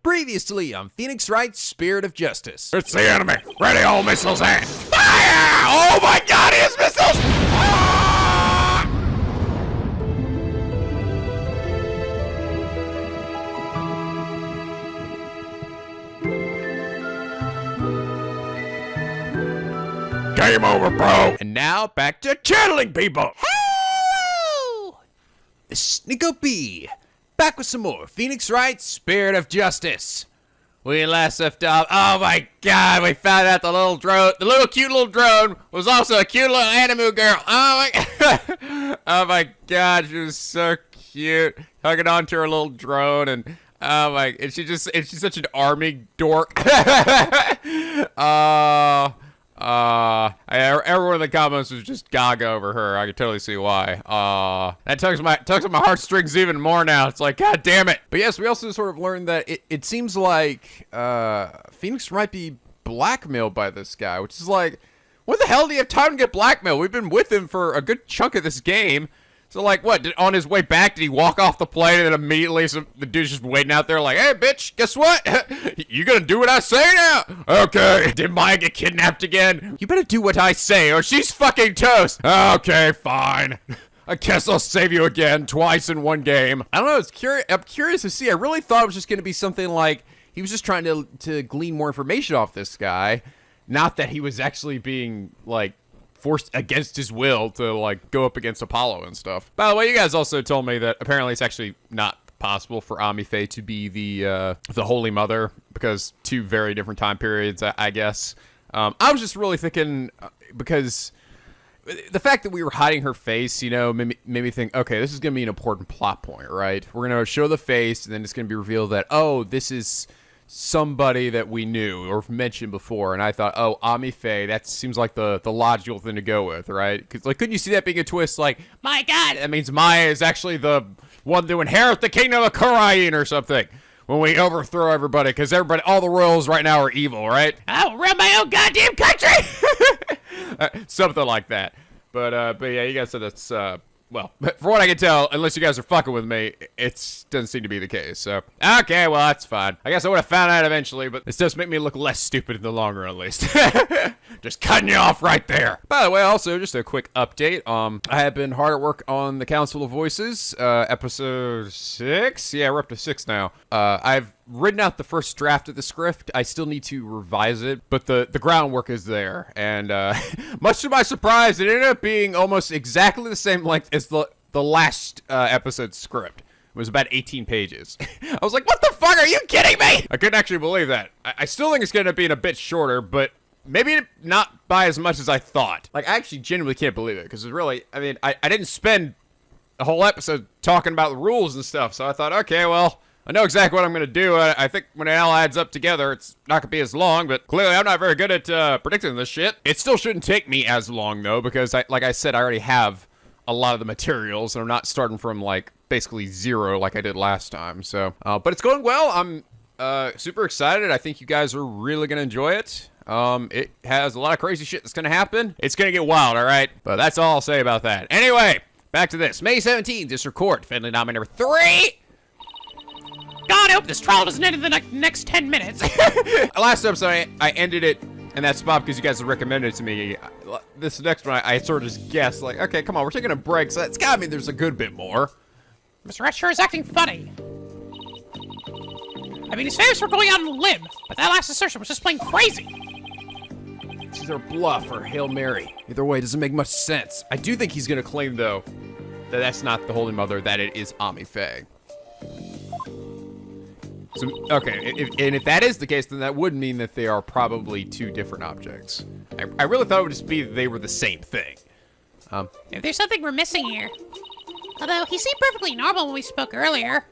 Previously on Phoenix Wright, Spirit of Justice. It's the enemy. Ready, all missiles and fire! Oh my God, he has missiles! Ah! Game over, bro. And now back to channeling people. Hello! This is NicoB, back with some more Phoenix Wright, Spirit of Justice. We last left off. Oh my God, we found out the little drone, cute little drone was also a cute little anime girl. Oh my God. Oh my God, she was so cute. Hugging onto her little drone and and she's such an army dork. Everyone in the comments was just gaga over her. I could totally see why. That tugs at my heartstrings even more now. It's like, God damn it. But yes, we also sort of learned that it seems like Phoenix might be blackmailed by this guy, which is like, when the hell do you have time to get blackmailed? We've been with him for a good chunk of this game. So like, what, on his way back, did he walk off the plane and then immediately the dude's just waiting out there like, hey, bitch, guess what? You gonna do what I say now? Okay. Did Maya get kidnapped again? You better do what I say or she's fucking toast. Okay, fine. I guess I'll save you again, twice in one game. I don't know, I'm curious to see. I really thought it was just gonna be something like, he was just trying to glean more information off this guy. Not that he was actually being, like, forced against his will to like go up against Apollo and stuff. By the way, you guys also told me that apparently it's actually not possible for Amife to be the Holy Mother because two very different time periods, I guess. I was just really thinking because the fact that we were hiding her face, you know, made me think, okay, this is gonna be an important plot point, right? We're gonna show the face, and then it's gonna be revealed that, oh, this is somebody that we knew or mentioned before, and I thought, oh, Amife, that seems like the logical thing to go with, right? Because like, couldn't you see that being a twist? Like, my God, that means Maya is actually the one to inherit the kingdom of Khura'in or something when we overthrow everybody, because everybody, all the royals right now are evil, right? I'll run my own goddamn country. Something like that. But yeah, you guys said that's well, for what I can tell, unless you guys are fucking with me, it doesn't seem to be the case, so. Okay, well, that's fine. I guess I would have found out eventually, but this does make me look less stupid in the long run, at least. Just cutting you off right there. By the way, also, just a quick update. I have been hard at work on the Council of Voices, episode 6? Yeah, we're up to 6 now. I've written out the first draft of the script. I still need to revise it, but the groundwork is there. And much to my surprise, it ended up being almost exactly the same length as the last episode's script. It was about 18 pages. I was like, what the fuck? Are you kidding me? I couldn't actually believe that. I still think it's going to be a bit shorter, but maybe not by as much as I thought. Like, I actually genuinely can't believe it, because it's really, I mean, I didn't spend a whole episode talking about the rules and stuff, so I thought, okay, well, I know exactly what I'm going to do. I think when it all adds up together, it's not going to be as long, but clearly I'm not very good at predicting this shit. It still shouldn't take me as long, though, because, like I said, I already have a lot of the materials, and I'm not starting from, like, basically zero like I did last time, so. But it's going well. I'm super excited. I think you guys are really going to enjoy it. It has a lot of crazy shit that's going to happen. It's going to get wild, all right? But that's all I'll say about that. Anyway, back to this. May 17th, District Court, defendant nominee number 3. God, I hope this trial doesn't end in the next 10 minutes. Last episode, I ended it in that spot because you guys recommended it to me. This next one, I sort of just guessed, like, okay, come on, we're taking a break, so it's gotta mean there's a good bit more. Mr. Wright sure is acting funny. I mean, he's famous for going out on a limb, but that last assertion was just plain crazy. It's either a bluff or Hail Mary. Either way, it doesn't make much sense. I do think he's gonna claim, though, that that's not the Holy Mother, that it is Amife. So, okay, if that is the case, then that would mean that they are probably two different objects. I really thought it would just be that they were the same thing. If there's something we're missing here. Although, he seemed perfectly normal when we spoke earlier.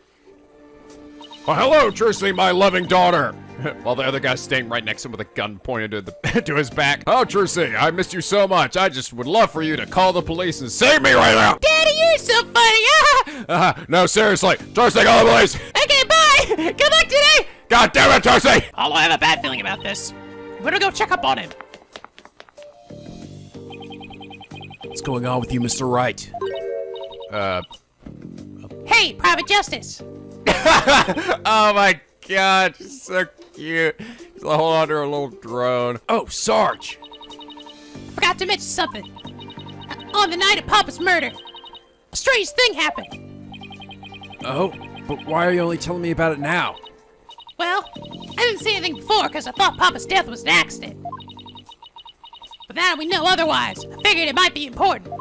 Well, hello, Tracy, my loving daughter. While the other guy's staying right next to him with a gun pointed to his back. Oh, Tracy, I missed you so much. I just would love for you to call the police and save me right now. Daddy, you're so funny. No, seriously. Tracy, call the police. Okay, bye. Good luck today. God damn it, Tracy. Although I have a bad feeling about this. I'm gonna go check up on him. What's going on with you, Mr. Wright? Hey, Private Justice. Oh my god, she's so cute. She's holding on to her little drone. Oh, Sarge. Forgot to mention something. On the night of Papa's murder, a strange thing happened. Oh, but why are you only telling me about it now? Well, I didn't say anything before because I thought Papa's death was an accident. But now we know otherwise. I figured it might be important.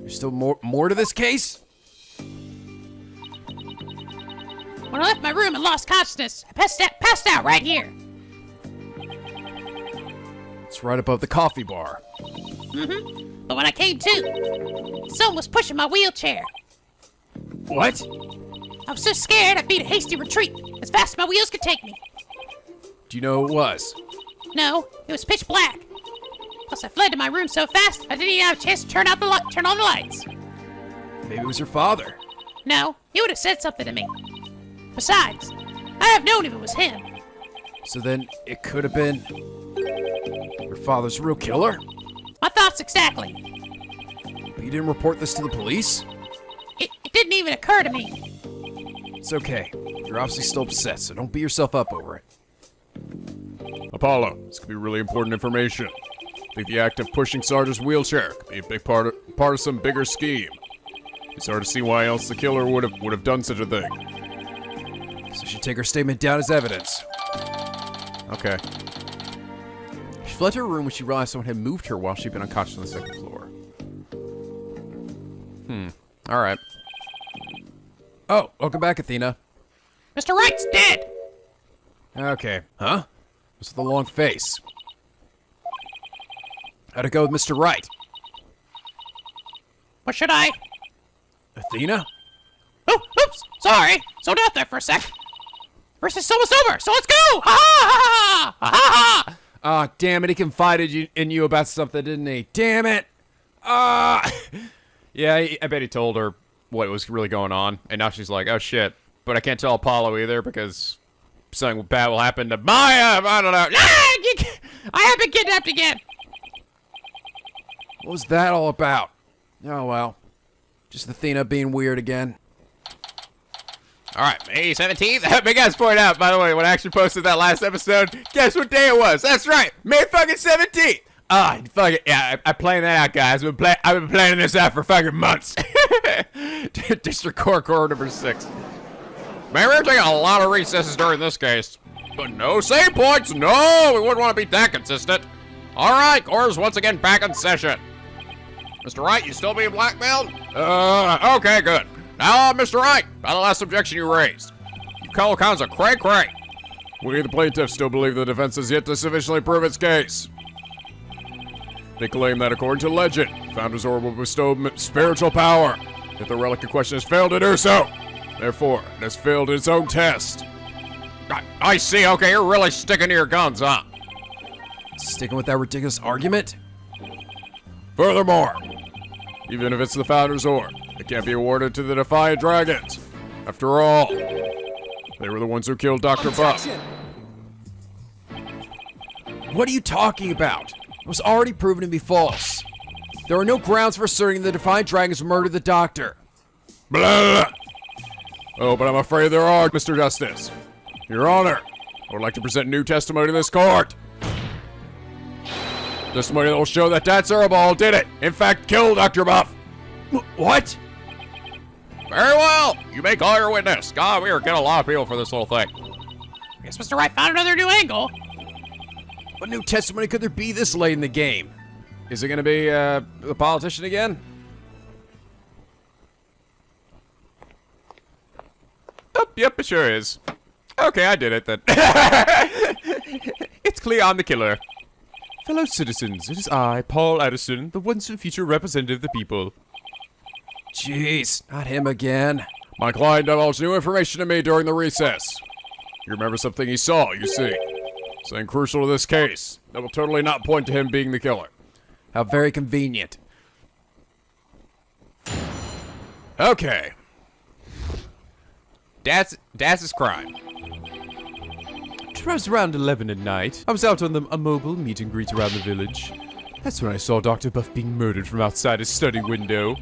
There's still more to this case? When I left my room and lost consciousness, I passed out right here. It's right above the coffee bar. Mm-hmm. But when I came to, someone was pushing my wheelchair. What? I was so scared I beat a hasty retreat as fast as my wheels could take me. Do you know who it was? No, it was pitch black. Plus, I fled to my room so fast I didn't even have a chance to turn on the lights. Maybe it was your father. No, he would have said something to me. Besides, I'd have known if it was him. So then it could have been your father's real killer? My thoughts exactly. But you didn't report this to the police? It didn't even occur to me. It's okay. You're obviously still upset, so don't beat yourself up over it. Apollo, this could be really important information. I think the act of pushing Sarge's wheelchair could be a big part of some bigger scheme. It's hard to see why else the killer would have done such a thing. So you should take her statement down as evidence. Okay. She fled to her room when she realized someone had moved her while she'd been unconscious on the second floor. Alright. Oh, welcome back, Athena. Mr. Wright's dead. Okay. Huh? What's with the long face? How'd it go with Mr. Wright? What should I? Athena? Oh, oops, sorry. Zoned out there for a sec. First is almost over, so let's go! Ha ha ha ha ha ha! Ah, damn it, he confided in you about something, didn't he? Damn it! Yeah, I bet he told her what was really going on, and now she's like, oh shit, but I can't tell Apollo either because something bad will happen to Maya, I don't know. I have been kidnapped again. What was that all about? Oh, well. Just Athena being weird again. Alright, May 17th? Big guys point out, by the way, when I actually posted that last episode, guess what day it was? That's right, May fucking 17th! Fuck it, yeah, I'm playing that out, guys. I've been planning this out for fucking months. District Court number 6. Man, we're taking a lot of recesses during this case. But no save points, no! We wouldn't want to be that consistent. Alright, Core's once again back in session. Mr. Wright, you still being blackmailed? Okay, good. Now, Mr. Wright, about the last objection you raised. You call accounts of cray-cray. We, the plaintiffs, still believe the defense has yet to sufficiently prove its case. They claim that according to legend, Founder's Orb will bestow spiritual power, yet the relic in question has failed to do so. Therefore, it has failed its own test. I see, okay, you're really sticking to your guns, huh? Sticking with that ridiculous argument? Furthermore, even if it's the Founder's Orb, it can't be awarded to the Defiant Dragons. After all, they were the ones who killed Dr. Buff. What are you talking about? It was already proven to be false. There are no grounds for asserting the Defiant Dragons murdered the Doctor. Blah! Oh, but I'm afraid there are, Mr. Justice. Your Honor, I would like to present new testimony to this court. Testimony that will show that Dad Cerebral did it. In fact, killed Dr. Buff. What? Very well. You may call your witness. God, we are getting a lot of people for this little thing. I guess Mr. Wright found another new angle. What new testimony could there be this late in the game? Is it going to be the politician again? Oh, yep, it sure is. Okay, I did it then. It's clear I'm the killer. Fellow citizens, it is I, Paul Atishon, the once and future representative of the people. Jeez, not him again. My client divulged new information to me during the recess. You remember something he saw, you see. Something crucial to this case that will totally not point to him being the killer. How very convenient. Okay. Dad's crime. It was around 11 at night. I was out on a mobile meet and greet around the village. That's when I saw Dr. Buff being murdered from outside his study window.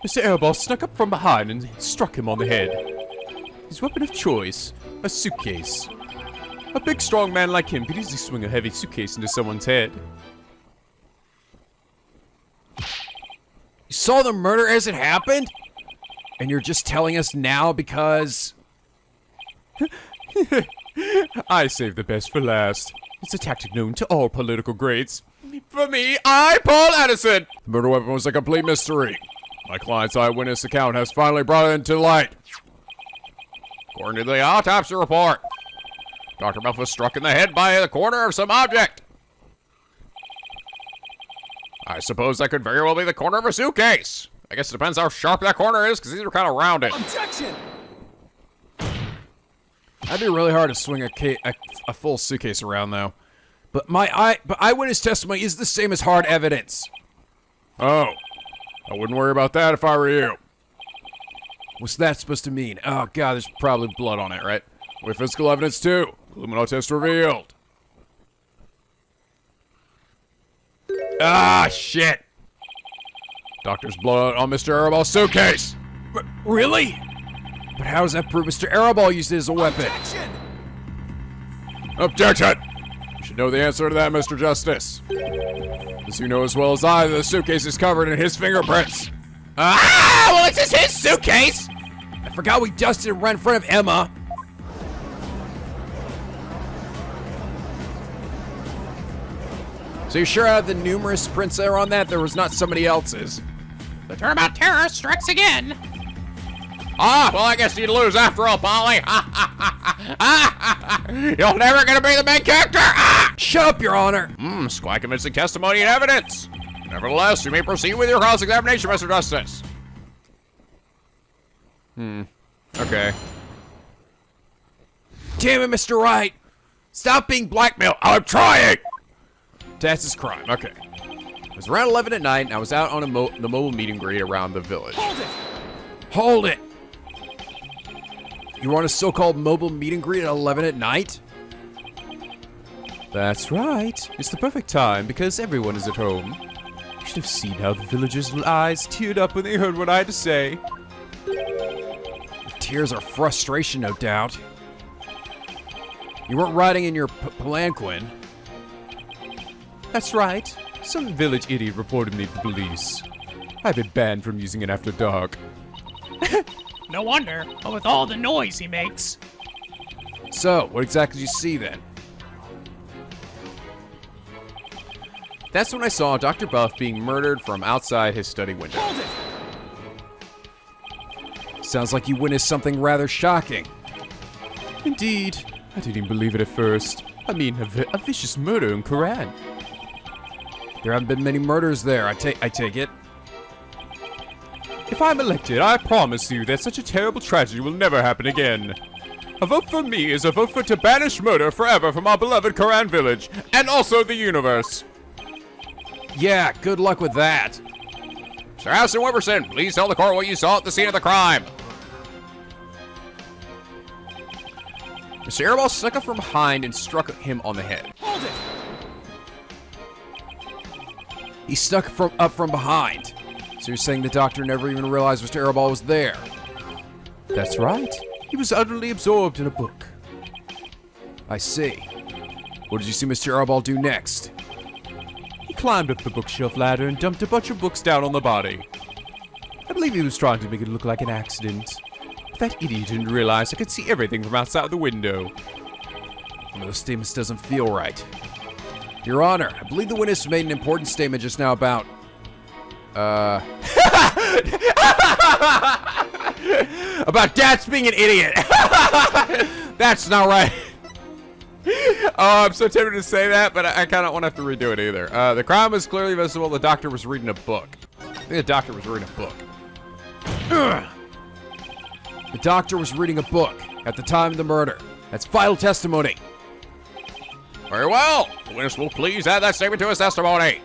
Mr. Airball snuck up from behind and struck him on the head. His weapon of choice A suitcase. A big, strong man like him could easily swing a heavy suitcase into someone's head. You saw the murder as it happened? And you're just telling us now because... I saved the best for last. It's a tactic known to all political grades. For me, I, Paul Atishon! The murder weapon was a complete mystery. My client's eyewitness account has finally brought it into light. According to the autopsy report, Dr. Buff was struck in the head by the corner of some object. I suppose that could very well be the corner of a suitcase. I guess it depends how sharp that corner is, because these are kind of rounded. Objection! That'd be really hard to swing a full suitcase around, though. But eyewitness testimony is the same as hard evidence. Oh, I wouldn't worry about that if I were you. What's that supposed to mean? Oh god, there's probably blood on it, right? With physical evidence too. Luminol test revealed. Ah, shit! Doctor's blood on Mr. Arabal's suitcase. Really? But how does that prove Mr. Arabal used it as a weapon? Objection! You should know the answer to that, Mr. Justice. As you know as well as I, the suitcase is covered in his fingerprints. Ah! Well, it's just his suitcase! I forgot we dusted it right in front of Emma. So you're sure out of the numerous prints that are on that, there was not somebody else's? The turnabout terror strikes again. Ah, well, I guess you'd lose after all, Polly. You're never gonna be the main character. Ah! Shut up, Your Honor. It's quite convincing testimony and evidence. Nevertheless, you may proceed with your cross-examination, Mr. Justice. Okay. Damn it, Mr. Wright. Stop being blackmailed. I'm trying! That's his crime. Okay. It was around 11 at night, and I was out on the mobile meet and greet around the village. Hold it. You were on a so-called mobile meet and greet at 11 at night? That's right. It's the perfect time because everyone is at home. You should have seen how the villagers' eyes teared up when they heard what I had to say. The tears are frustration, no doubt. You weren't riding in your palanquin. That's right. Some village idiot reported me to the police. I've been banned from using it after dark. No wonder, but with all the noise he makes. So, what exactly did you see then? That's when I saw Dr. Buff being murdered from outside his study window. Sounds like you witnessed something rather shocking. Indeed. I didn't believe it at first. I mean, a vicious murder in Khura'in. There haven't been many murders there, I take it. If I'm elected, I promise you that such a terrible tragedy will never happen again. A vote for me is a vote to banish murder forever from our beloved Khura'in village, and also the universe. Yeah, good luck with that. Sir Aston Wimberson, please tell the court what you saw at the scene of the crime. Mr. Arabal snuck up from behind and struck him on the head. He snuck up from behind. So you're saying the doctor never even realized Mr. Arabal was there? That's right. He was utterly absorbed in a book. I see. What did you see Mr. Arabal do next? He climbed up the bookshelf ladder and dumped a bunch of books down on the body. I believe he was trying to make it look like an accident. But that idiot didn't realize I could see everything from outside the window. One of those statements doesn't feel right. Your Honor, I believe the witness made an important statement just now about... about Dax being an idiot. That's not right. Oh, I'm so tempted to say that, but I kind of won't have to redo it either. The crime was clearly visible. The doctor was reading a book. I think the doctor was reading a book. The doctor was reading a book at the time of the murder. That's vital testimony. Very well. The witness will please add that statement to his testimony.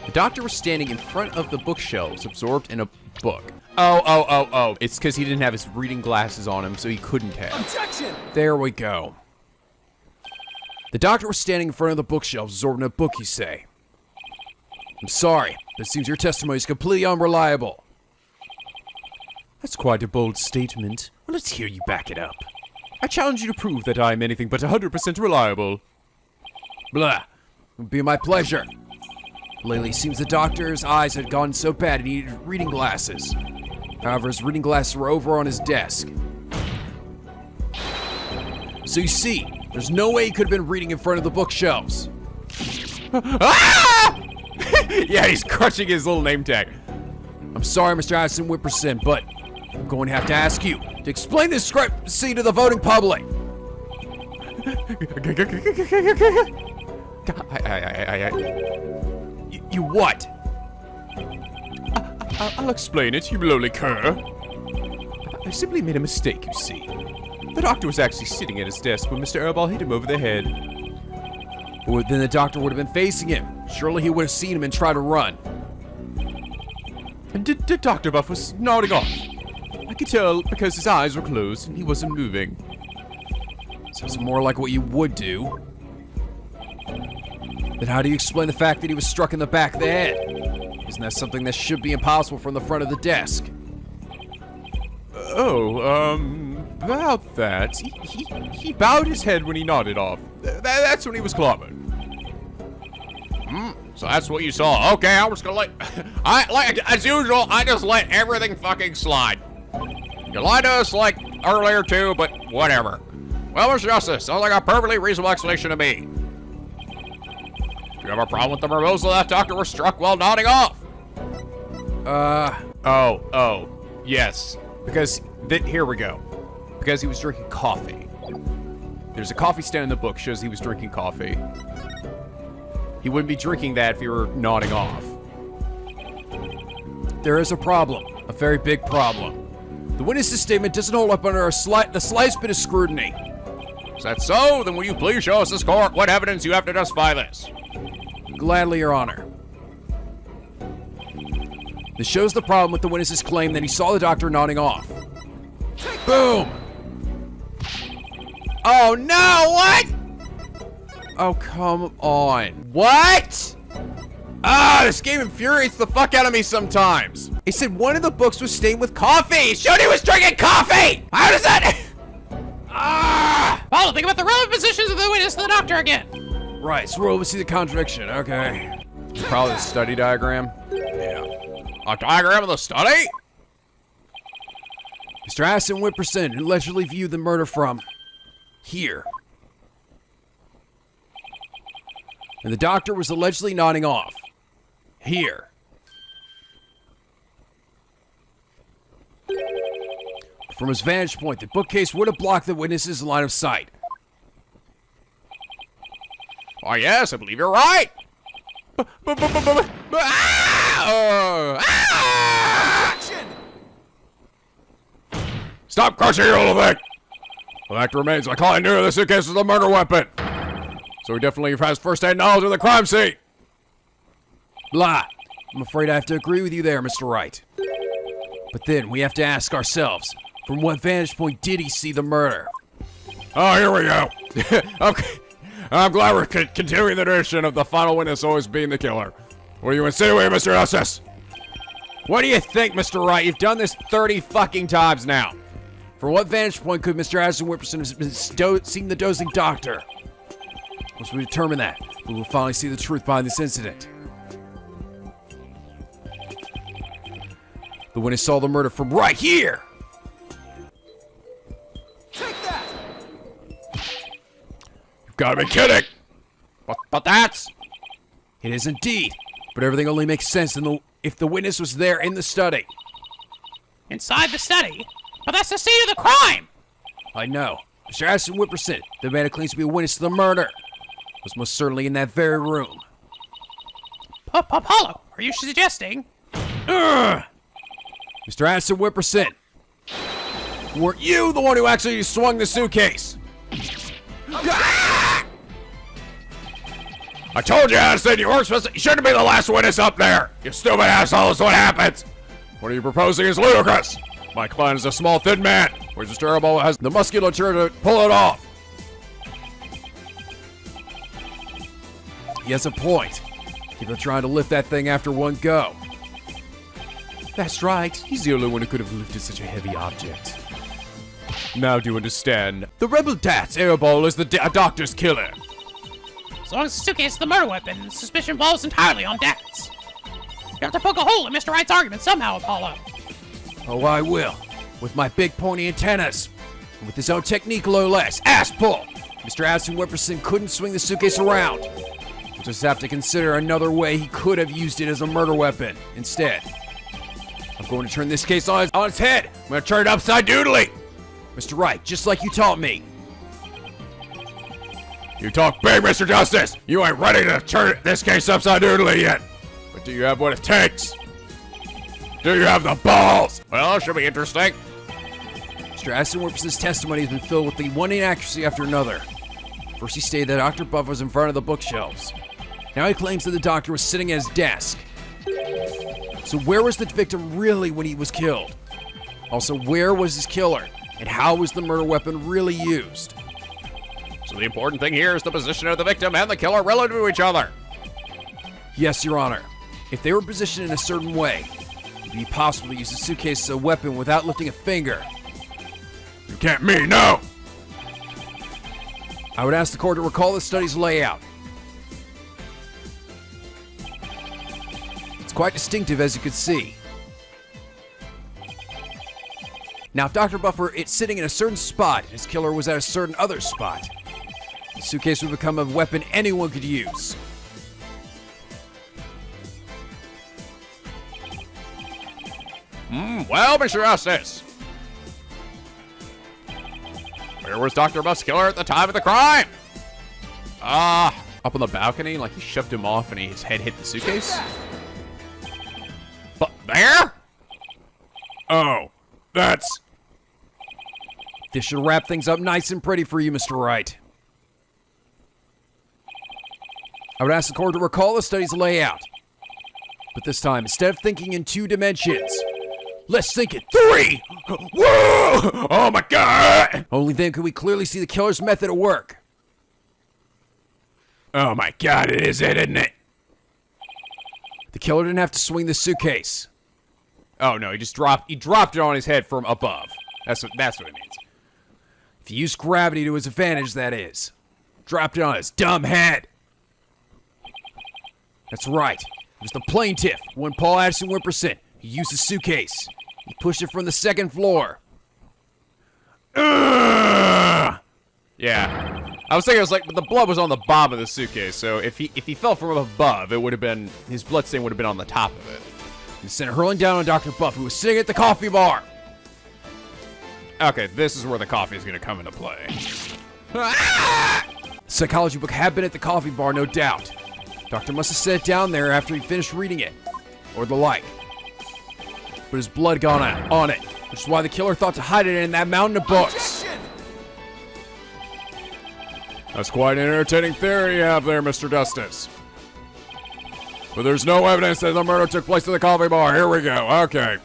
The doctor was standing in front of the bookshelves, absorbed in a book. Oh. It's because he didn't have his reading glasses on him, so he couldn't have. Objection! There we go. The doctor was standing in front of the bookshelves, absorbed in a book, you say. I'm sorry, but it seems your testimony is completely unreliable. That's quite a bold statement. Well, let's hear you back it up. I challenge you to prove that I am anything but 100% reliable. Blah. It would be my pleasure. Lately, it seems the doctor's eyes had gone so bad he needed reading glasses. However, his reading glasses were over on his desk. So you see, there's no way he could have been reading in front of the bookshelves. Ah! Yeah, he's crushing his little name tag. I'm sorry, Mr. Addison Whipperson, but I'm going to have to ask you to explain this discrepancy to the voting public. You what? I'll explain it, you lowly cur. I simply made a mistake, you see. The doctor was actually sitting at his desk when Mr. Airball hit him over the head. Well, then the doctor would have been facing him. Surely he would have seen him and tried to run. And Dr. Buff was nodding off. I could tell because his eyes were closed and he wasn't moving. Sounds more like what you would do. Then how do you explain the fact that he was struck in the back of the head? Isn't that something that should be impossible from the front of the desk? About that, he bowed his head when he nodded off. That's when he was clobbered. So that's what you saw. Okay, I was gonna like as usual, I just let everything fucking slide. You lied to us like earlier too, but whatever. Well, Mr. Justice, sounds like a perfectly reasonable explanation to me. Do you have a problem with the removal that doctor was struck while nodding off? Yes. Because, here we go. Because he was drinking coffee. There's a coffee stand in the book, shows he was drinking coffee. He wouldn't be drinking that if he were nodding off. There is a problem. A very big problem. The witness's statement doesn't hold up under the slightest bit of scrutiny. Is that so? Then will you please show us this court what evidence you have to justify this? Gladly, Your Honor. This shows the problem with the witness's claim that he saw the doctor nodding off. Boom! Oh no, what? Oh, come on. What? This game infuriates the fuck out of me sometimes. He said one of the books was stained with coffee. He showed he was drinking coffee. How does that? Paul, think about the relevant positions of the witness to the doctor again. Right, so we're able to see the contradiction. Okay. Probably the study diagram. Yeah. A diagram of the study? Mr. Addison Whipperson, who leisurely viewed the murder from here. And the doctor was allegedly nodding off. Here. From his vantage point, the bookcase would have blocked the witness's line of sight. Oh yes, I believe you're right. Stop crushing your little thing! The fact remains, my client knew this suitcase was a murder weapon. So he definitely has first-hand knowledge of the crime scene. Blah. I'm afraid I have to agree with you there, Mr. Wright. But then we have to ask ourselves, from what vantage point did he see the murder? Oh, here we go. Okay. I'm glad we're continuing the tradition of the final witness always being the killer. What do you insinuate, Mr. Justice? What do you think, Mr. Wright? You've done this 30 fucking times now. From what vantage point could Mr. Addison Whipperson have been seeing the dozing doctor? Once we determine that, we will finally see the truth behind this incident. The witness saw the murder from right here! You've got to be kidding! But that's... It is indeed. But everything only makes sense if the witness was there in the study. Inside the study? But that's the scene of the crime! I know. Mr. Addison Whipperson, the man who claims to be a witness to the murder, was most certainly in that very room. Apollo, are you suggesting? Mr. Addison Whipperson, weren't you the one who actually swung the suitcase? I told you, Addison, you weren't supposed to... You shouldn't be the last witness up there! You stupid asshole, is what happens! What are you proposing is ludicrous! My client is a small, thin man, whereas Mr. Airball has the musculature to pull it off. He has a point. Keep on trying to lift that thing after one go. That's right. He's the only one who could have lifted such a heavy object. Now do you understand? The rebel Dat's airball is the doctor's killer. As long as the suitcase is the murder weapon, suspicion falls entirely on Dats. You have to poke a hole in Mr. Wright's argument somehow, Apollo. Oh, I will. With my big pointy antennas. And with his own technique, no less. Ass pull! Mr. Addison Whipperson couldn't swing the suitcase around. We'll just have to consider another way he could have used it as a murder weapon instead. I'm going to turn this case on its head. I'm going to turn it upside doodly. Mr. Wright, just like you taught me. You talk big, Mr. Justice. You ain't ready to turn this case upside doodly yet. But do you have what it takes? Do you have the balls? Well, it should be interesting. Mr. Addison Whipperson's testimony has been filled with the one inaccuracy after another. First he stated that Dr. Buff was in front of the bookshelves. Now he claims that the doctor was sitting at his desk. So where was the victim really when he was killed? Also, where was his killer? And how was the murder weapon really used? So the important thing here is the position of the victim and the killer relative to each other. Yes, Your Honor. If they were positioned in a certain way, it would be possible to use the suitcase as a weapon without lifting a finger. You can't mean no. I would ask the court to recall the study's layout. It's quite distinctive, as you can see. Now, if Dr. Buffer is sitting in a certain spot and his killer was at a certain other spot, the suitcase would become a weapon anyone could use. Well, Mr. Justice. Where was Dr. Buff's killer at the time of the crime? Up on the balcony, like he shoved him off and his head hit the suitcase? But there? Oh, that's... This should wrap things up nice and pretty for you, Mr. Wright. I would ask the court to recall the study's layout. But this time, instead of thinking in 2 dimensions, let's think in 3! Whoa! Oh my God! Only then could we clearly see the killer's method at work. Oh my God, it is it, isn't it? The killer didn't have to swing the suitcase. Oh no, he dropped it on his head from above. That's what it means. If he used gravity to his advantage, that is. Dropped it on his dumb head. That's right. It was the plaintiff, one Paul Atishon Whipperson. He used the suitcase. He pushed it from the 2nd floor. Yeah. I was thinking, but the blood was on the bottom of the suitcase, so if he fell from above, it would have been, his blood stain would have been on the top of it. He sent it hurling down on Dr. Buff, who was sitting at the coffee bar. Okay, this is where the coffee is going to come into play. The psychology book had been at the coffee bar, no doubt. Doctor must have set it down there after he finished reading it, or the like. But his blood got on it, which is why the killer thought to hide it in that mountain of books. That's quite an entertaining theory you have there, Mr. Justice. But there's no evidence that the murder took place at the coffee bar. Here we go. Okay.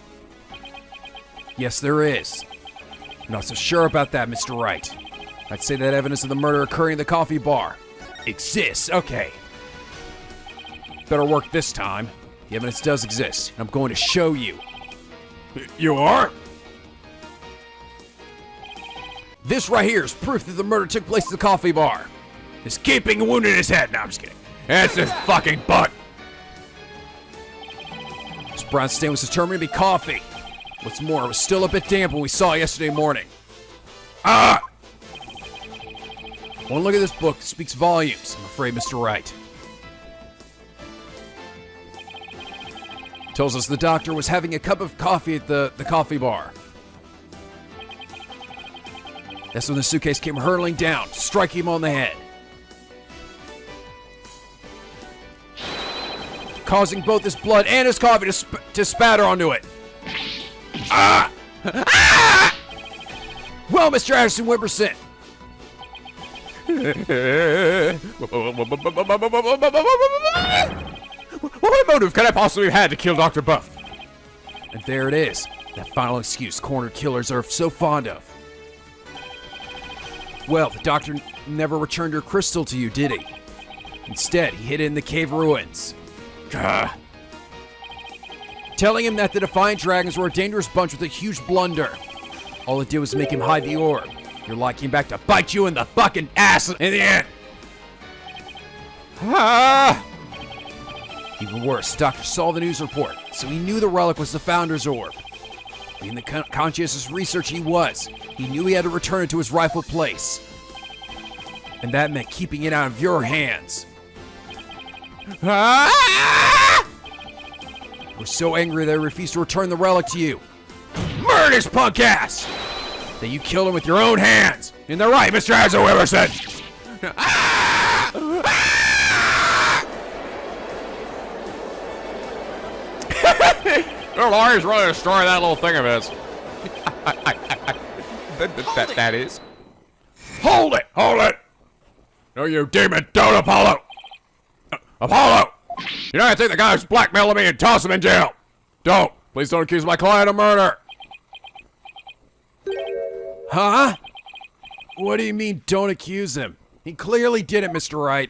Yes, there is. I'm not so sure about that, Mr. Wright. I'd say that evidence of the murder occurring in the coffee bar exists. Okay. Better work this time. The evidence does exist, and I'm going to show you. You are? This right here is proof that the murder took place at the coffee bar. His gaping wound in his head. No, I'm just kidding. It's his fucking butt. This brown stain was determined to be coffee. What's more, it was still a bit damp when we saw it yesterday morning. One look at this book speaks volumes, I'm afraid, Mr. Wright. Tells us the doctor was having a cup of coffee at the coffee bar. That's when the suitcase came hurtling down, striking him on the head. Causing both his blood and his coffee to spatter onto it. Well, Mr. Atishon Whipperson. What motive could I possibly have had to kill Dr. Buff? And there it is. That final excuse corner killers are so fond of. Well, the doctor never returned your crystal to you, did he? Instead, he hid it in the cave ruins. 10 telling him that the Defiant Dragons were a dangerous bunch with a huge blunder. All it did was make him hide the orb. Your lie came back to bite you in the fucking ass in the end. Ah! Even worse, Doctor saw the news report, so he knew the relic was the Founder's orb. Being the conscientious researcher he knew he had to return it to his rightful place. And that meant keeping it out of your hands. Ah! We're so angry that he refused to return the relic to you. Murder his punk ass! That you killed him with your own hands. In the right, Mr. Azowiverson. Ah! Ah! Your lawyer's really destroying that little thing of his. That is. Hold it! Hold it! No, you demon, don't, Apollo! Apollo! You know, I think the guy's blackmailing me and toss him in jail. Don't. Please don't accuse my client of murder. Huh? What do you mean, don't accuse him? He clearly did it, Mr. Wright.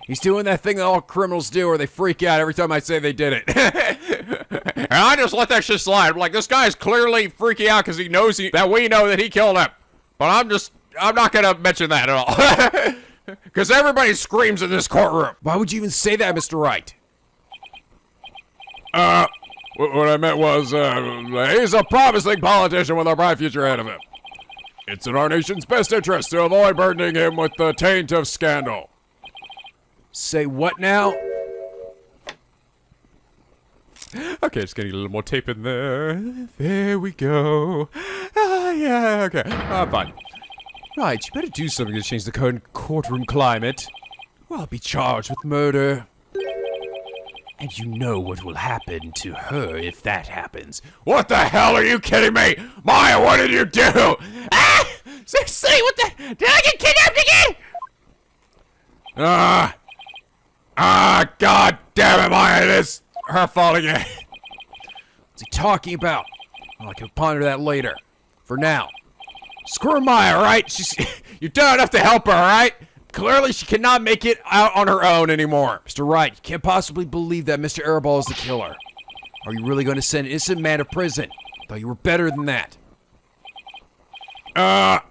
He's doing that thing that all criminals do where they freak out every time I say they did it. And I just let that shit slide. I'm like, this guy's clearly freaking out because he knows that we know that he killed him. But I'm not gonna mention that at all. Because everybody screams in this courtroom. Why would you even say that, Mr. Wright? What I meant was, he's a promising politician with a bright future ahead of him. It's in our nation's best interest to avoid burdening him with the taint of scandal. Say what now? Okay, just getting a little more tape in there. There we go. Ah, yeah, okay. Fine. Right, you better do something to change the current courtroom climate. Or I'll be charged with murder. And you know what will happen to her if that happens. What the hell are you kidding me? Maya, what did you do? Ah! Seriously, what the? Did I get kidnapped again? God damn it, Maya, it is her fault again. What's he talking about? Oh, I can ponder that later. For now. Screw Maya, right? You've done enough to help her, alright? Clearly she cannot make it out on her own anymore. Mr. Wright, you can't possibly believe that Mr. Arabal is the killer. Are you really going to send an innocent man to prison? Thought you were better than that. Well,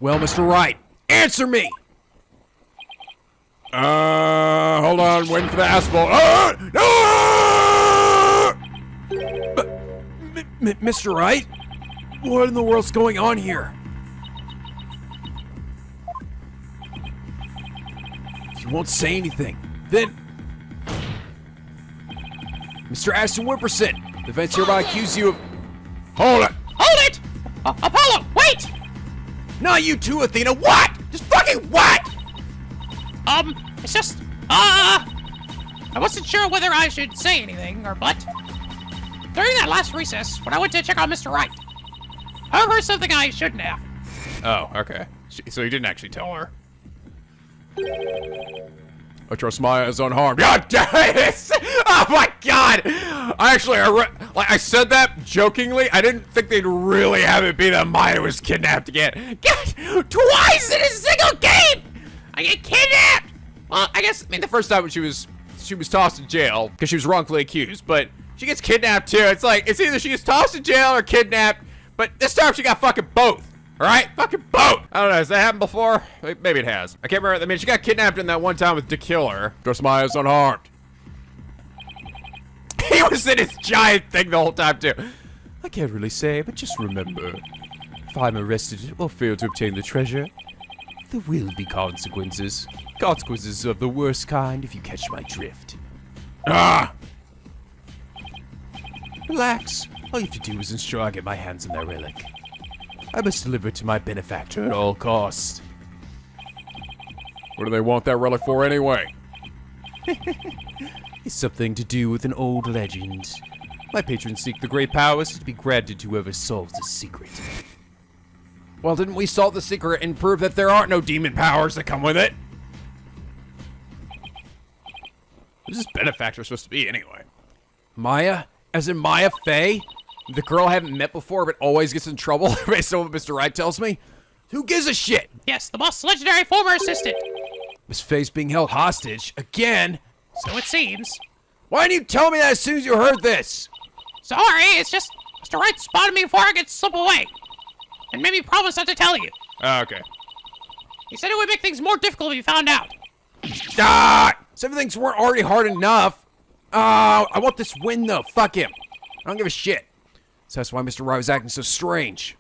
Mr. Wright, answer me! Hold on, waiting for the asphalt. No! Mr. Wright? What in the world's going on here? If you won't say anything, then... Mr. Ashton Wimperson, the vents hereby accuse you of... Hold it! Hold it! Apollo, wait! Not you too, Athena, what? Just fucking what? It's just, I wasn't sure whether I should say anything or what. During that last recess, when I went to check on Mr. Wright, I heard something I shouldn't have. Oh, okay. So you didn't actually tell her. I trust Maya is unharmed. God damn it! Oh my god! I said that jokingly. I didn't think they'd really have it be that Maya was kidnapped again. God, twice in a single game! I get kidnapped! Well, I mean, the first time she was tossed in jail because she was wrongfully accused, but she gets kidnapped too. It's like, it's either she gets tossed in jail or kidnapped, but this time she got fucking both. All right? Fucking both. I don't know. Has that happened before? Maybe it has. I can't remember. I mean, she got kidnapped in that one time with the killer. Trust Maya is unharmed. He was in his giant thing the whole time too. I can't really say, but just remember, if I'm arrested or fail to obtain the treasure, there will be consequences. Consequences of the worst kind, if you catch my drift. Relax. All you have to do is ensure I get my hands on that relic. I must deliver it to my benefactor at all costs. What do they want that relic for anyway? It's something to do with an old legend. My patrons seek the great powers to be granted to whoever solves the secret. Well, didn't we solve the secret and prove that there aren't no demon powers that come with it? Who's this benefactor supposed to be anyway? Maya? As in Maya Fey? The girl I haven't met before but always gets in trouble based on what Mr. Wright tells me? Who gives a shit? Yes, the boss's legendary former assistant. Miss Fey's being held hostage again? So it seems. Why didn't you tell me that as soon as you heard this? Sorry, it's just Mr. Wright spotted me before I could slip away. And made me promise not to tell you. Okay. He said it would make things more difficult if you found out. Some things weren't already hard enough. I want this win, though. Fuck him. I don't give a shit. So that's why Mr. Wright was acting so strange.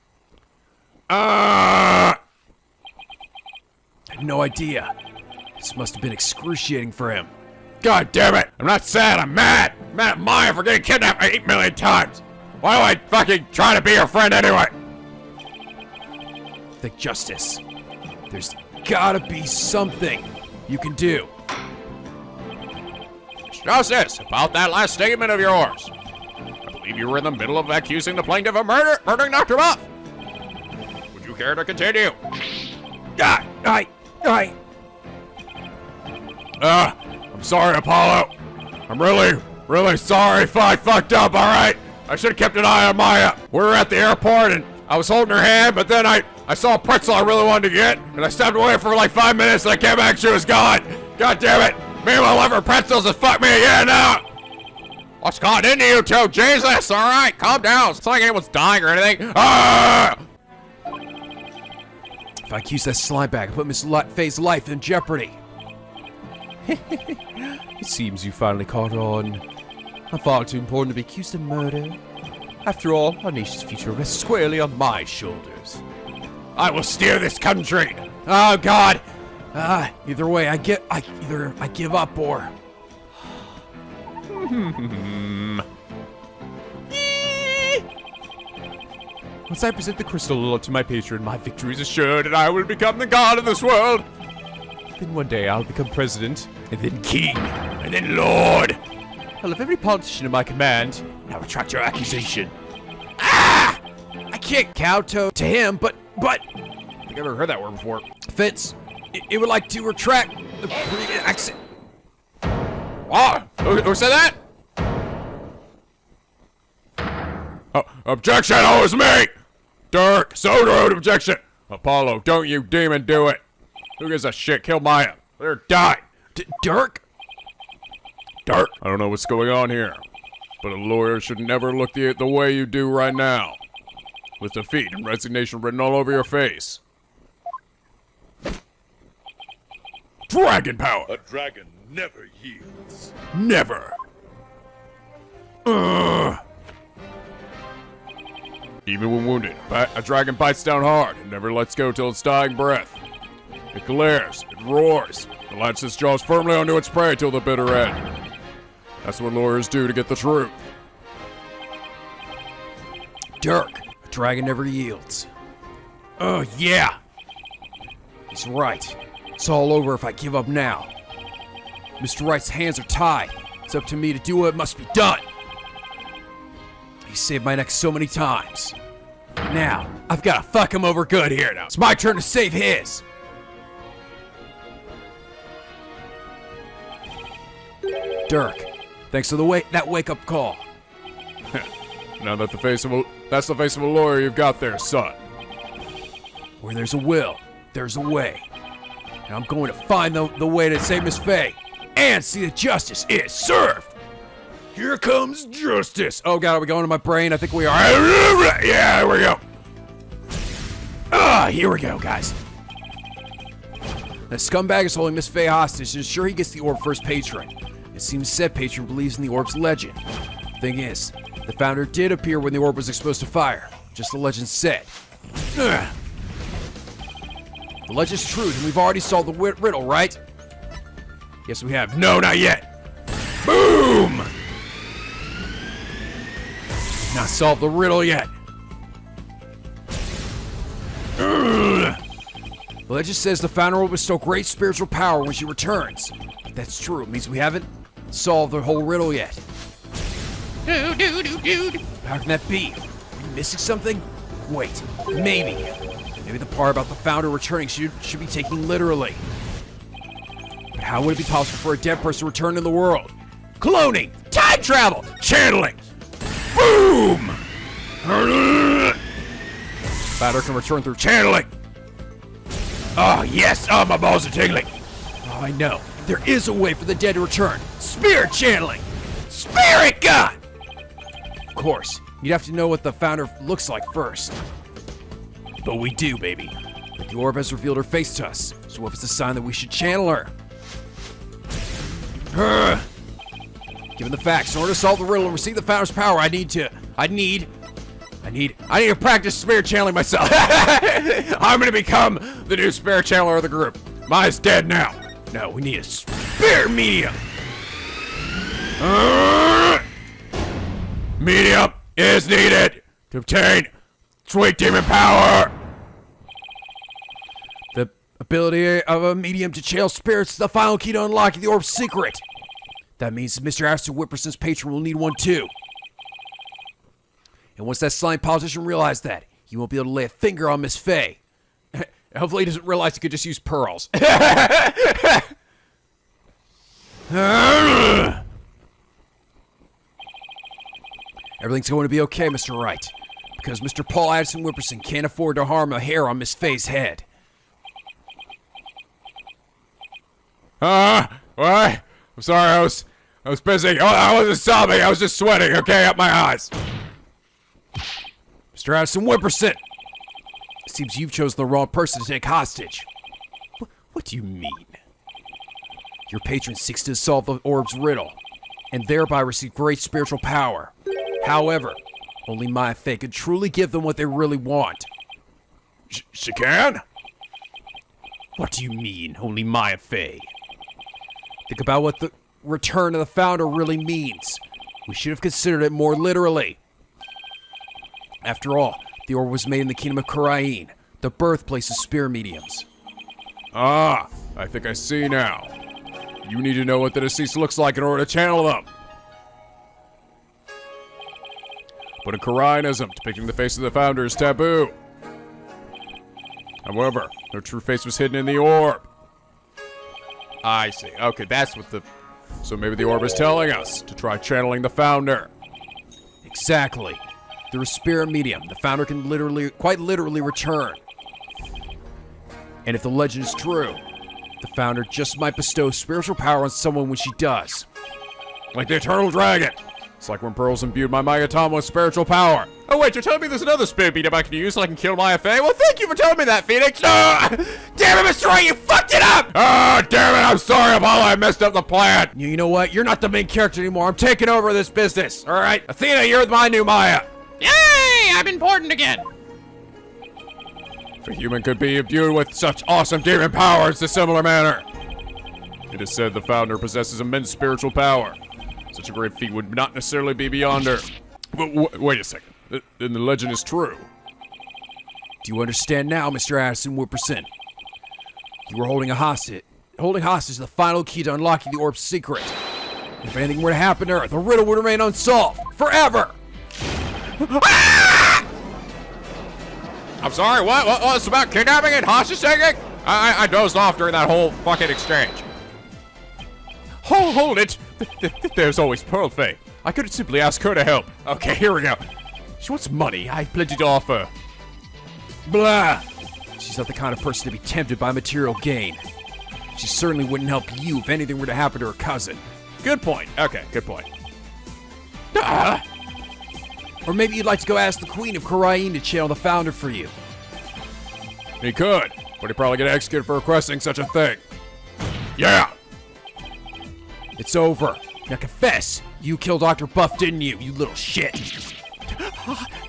I had no idea. This must have been excruciating for him. God damn it! I'm not sad, I'm mad! I'm mad at Maya for getting kidnapped 8 million times! Why do I fucking try to be your friend anyway? Think justice. There's gotta be something you can do. Justice, about that last statement of yours. I believe you were in the middle of accusing the plaintiff of murdering Dr. Buff. Would you care to continue? I'm sorry, Apollo. I'm really sorry if I fucked up, alright? I should have kept an eye on Maya. We were at the airport and I was holding her hand, but then I saw a pretzel I really wanted to get, and I stepped away for like 5 minutes and I came back and she was gone. God damn it. Me and my lover pretzels has fucked me again now. What's gotten into you two? Jesus, alright, calm down. It's not like anyone's dying or anything. If I accuse that slime bag, I put Miss Faye's life in jeopardy. It seems you finally caught on. I'm far too important to be accused of murder. After all, our nation's future rests squarely on my shoulders. I will steer this country. Oh God! Either way, I give up or. Once I present the crystal to my patron, my victory is assured, and I will become the god of this world. Then one day I'll become president, and then king, and then lord. I'll have every politician in my command. Now retract your accusation. I can't kowtow to him, but I think I've never heard that word before. Fitz, it would like to retract the previous accent. What? Who said that? Objection, it was me! Dirk, so rude, objection! Apollo, don't you demon do it! Who gives a shit? Kill Maya. Let her die. Dirk? Dirk, I don't know what's going on here, but a lawyer should never look the way you do right now. With defeat and resignation written all over your face. Dragon power! A dragon never yields. Never! Even when wounded, a dragon bites down hard and never lets go till its dying breath. It glares, it roars, it lets its jaws firmly onto its prey till the bitter end. That's what lawyers do to get the truth. Dirk, a dragon never yields. Oh, yeah! He's right. It's all over if I give up now. Mr. Wright's hands are tied. It's up to me to do what must be done. He saved my neck so many times. Now, I've got to fuck him over good here now. It's my turn to save his. Dirk, thanks for that wake-up call. Now that's the face of a lawyer you've got there, son. Where there's a will, there's a way. And I'm going to find the way to save Miss Faye and see that justice is served. Here comes justice. Oh God, are we going to my brain? I think we are. Yeah, here we go. Here we go, guys. The scumbag is holding Miss Faye hostage and is sure he gets the orb for his patron. It seems said patron believes in the orb's legend. Thing is, the founder did appear when the orb was exposed to fire, just the legend said. The legend's true, and we've already solved the riddle, right? Yes, we have. No, not yet. Boom! Not solved the riddle yet. The legend says the founder will bestow great spiritual power when she returns. If that's true, it means we haven't solved the whole riddle yet. How can that be? Are we missing something? Wait, maybe. Maybe the part about the founder returning should be taken literally. But how would it be possible for a dead person to return to the world? Cloning! Time travel! Channeling! Boom! Founder can return through channeling! Oh, yes! Oh, my balls are tingling! Oh, I know. There is a way for the dead to return. Spirit channeling! spirit gun! Of course, you'd have to know what the founder looks like first. But we do, baby. But the orb has revealed her face to us, so if it's a sign that we should channel her. Given the facts, in order to solve the riddle and receive the founder's power, I need to practice spirit channeling myself. I'm gonna become the new spirit channeler of the group. Mine's dead now. No, we need a spirit medium. Medium is needed to obtain sweet demon power. The ability of a medium to channel spirits is the final key to unlocking the orb's secret. That means Mr. Ashton Whipperson's patron will need one too. And once that slime politician realizes that, he won't be able to lay a finger on Miss Faye. Hopefully he doesn't realize he could just use pearls. Everything's going to be okay, Mr. Wright, because Mr. Paul Atishon Whipperson can't afford to harm a hair on Miss Faye's head. What? I'm sorry, I was busy. I wasn't sobbing, I was just sweating, okay, up my eyes. Mr. Atishon Whipperson! It seems you've chosen the wrong person to take hostage. What do you mean? Your patron seeks to solve the orb's riddle, and thereby receive great spiritual power. However, only Maya Faye can truly give them what they really want. She can? What do you mean, only Maya Faye? Think about what the return of the founder really means. We should have considered it more literally. After all, the orb was made in the kingdom of Khura'in, the birthplace of spirit mediums. I think I see now. You need to know what the deceased looks like in order to channel them. But in Khura'ism, depicting the face of the founder is taboo. However, their true face was hidden in the orb. I see. Okay, that's what the... So maybe the orb is telling us to try channeling the founder. Exactly. Through a spirit medium, the founder can quite literally return. And if the legend is true, the founder just might bestow spiritual power on someone when she does. Like the Eternal Dragon. It's like when pearls imbued my Magatama with spiritual power. Oh wait, you're telling me there's another spirit medium I can use so I can kill Maya Faye? Well, thank you for telling me that, Phoenix. Damn it, Mr. Wright, you fucked it up! Damn it, I'm sorry, Apollo, I messed up the plan. You know what? You're not the main character anymore. I'm taking over this business, all right? Athena, you're my new Maya. Yay! I'm important again. If a human could be imbued with such awesome demon powers in a similar manner. It is said the founder possesses immense spiritual power. Such a great feat would not necessarily be beyond her. But wait a second. Then the legend is true. Do you understand now, Mr. Atishon Whipperson? You were holding hostage the final key to unlocking the orb's secret. If anything were to happen to her, the riddle would remain unsolved forever. I'm sorry, what? It's about kidnapping and hostage taking? I dozed off during that whole fucking exchange. Hold it! There's always Pearl Faye. I could simply ask her to help. Okay, here we go. She wants money. I have plenty to offer. Blah! She's not the kind of person to be tempted by material gain. She certainly wouldn't help you if anything were to happen to her cousin. Good point. Okay, good point. Or maybe you'd like to go ask the Queen of Khura'in to channel the founder for you. He could, but he'd probably get executed for requesting such a thing. Yeah! It's over. Now confess, you killed Dr. Buff, didn't you, you little shit?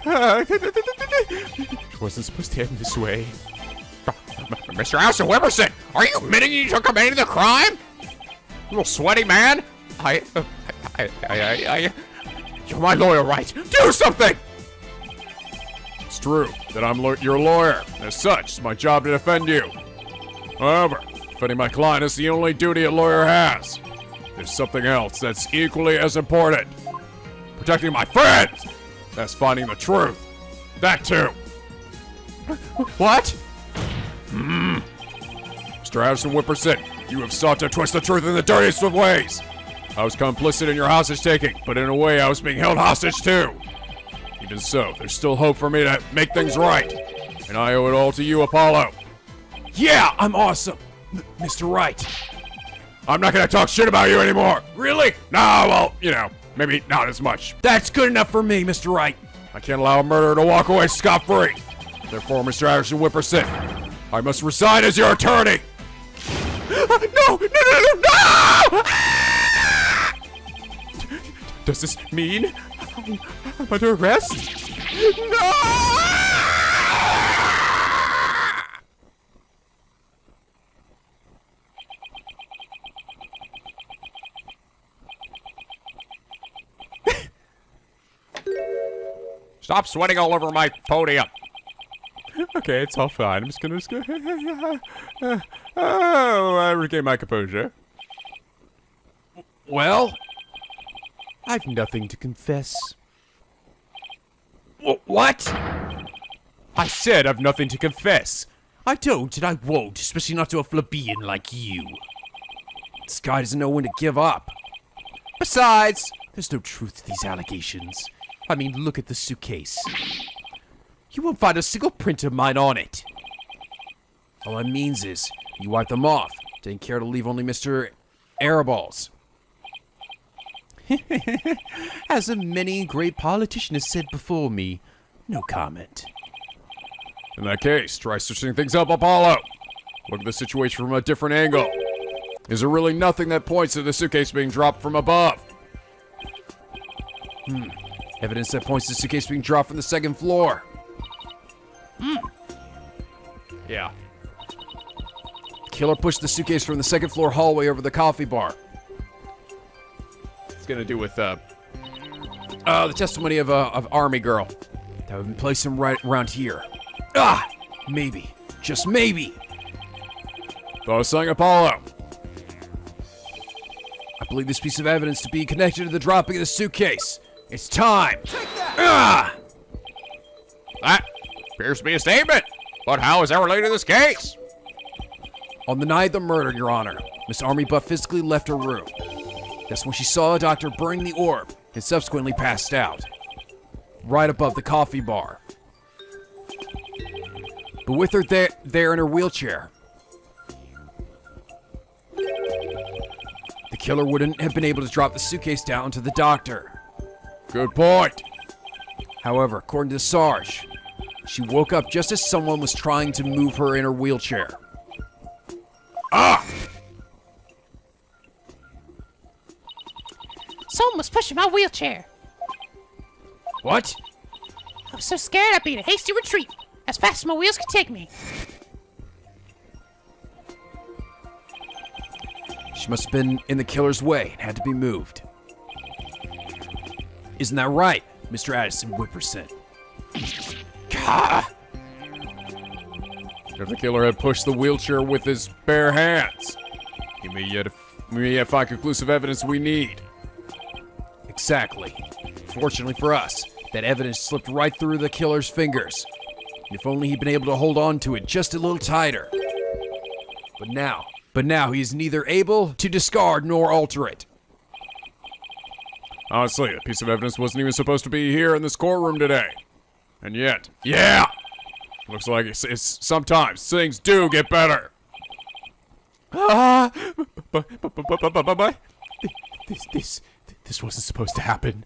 It wasn't supposed to end this way. Mr. Atishon Whipperson, are you admitting you took command of the crime? Little sweaty man? You're my lawyer, right? Do something! It's true that I'm your lawyer. As such, it's my job to defend you. However, defending my client is the only duty a lawyer has. There's something else that's equally as important. Protecting my friends! That's finding the truth. That too. What? Mr. Atishon Whipperson, you have sought to twist the truth in the dirtiest of ways. I was complicit in your hostage taking, but in a way I was being held hostage too. Even so, there's still hope for me to make things right. And I owe it all to you, Apollo. Yeah, I'm awesome, Mr. Wright. I'm not gonna talk shit about you anymore. Really? No, well, you know, maybe not as much. That's good enough for me, Mr. Wright. I can't allow a murderer to walk away scot-free. Therefore, Mr. Atishon Whipperson, I must resign as your attorney. No! Does this mean I'm under arrest? No! Stop sweating all over my podium. Okay, it's all fine. I'm just gonna I regain my composure. Well, I've nothing to confess. What? I said I've nothing to confess. I don't and I won't, especially not to a plebeian like you. This guy doesn't know when to give up. Besides, there's no truth to these allegations. I mean, look at the suitcase. You won't find a single print of mine on it. All that means is, you wiped them off. Didn't care to leave only Mr. Airballs. As many great politicians have said before me, no comment. In that case, try switching things up, Apollo. Look at the situation from a different angle. Is there really nothing that points to the suitcase being dropped from above? Evidence that points to the suitcase being dropped from the second floor. Yeah. The killer pushed the suitcase from the second floor hallway over the coffee bar. It's gonna do with, The testimony of Army girl. That would place him right around here. Maybe. Just maybe. thought I was saying Apollo. I believe this piece of evidence to be connected to the dropping of the suitcase. It's time. Ah! That appears to be a statement. But how is that related to this case? On the night of the murder, Your Honor, Miss Army Butt physically left her room. That's when she saw a doctor burning the orb and subsequently passed out. Right above the coffee bar. But with her there in her wheelchair, the killer wouldn't have been able to drop the suitcase down to the doctor. Good point. However, according to Sarge, she woke up just as someone was trying to move her in her wheelchair. Someone was pushing my wheelchair. What? I was so scared I beat a hasty retreat as fast as my wheels could take me. She must have been in the killer's way and had to be moved. Isn't that right, Mr. Addison Whipperson? If the killer had pushed the wheelchair with his bare hands, he may yet find conclusive evidence we need. Exactly. Fortunately for us, that evidence slipped right through the killer's fingers. If only he'd been able to hold on to it just a little tighter. But now he is neither able to discard nor alter it. Honestly, a piece of evidence wasn't even supposed to be here in this courtroom today. And yet, yeah! Looks like it's sometimes things do get better. But this wasn't supposed to happen.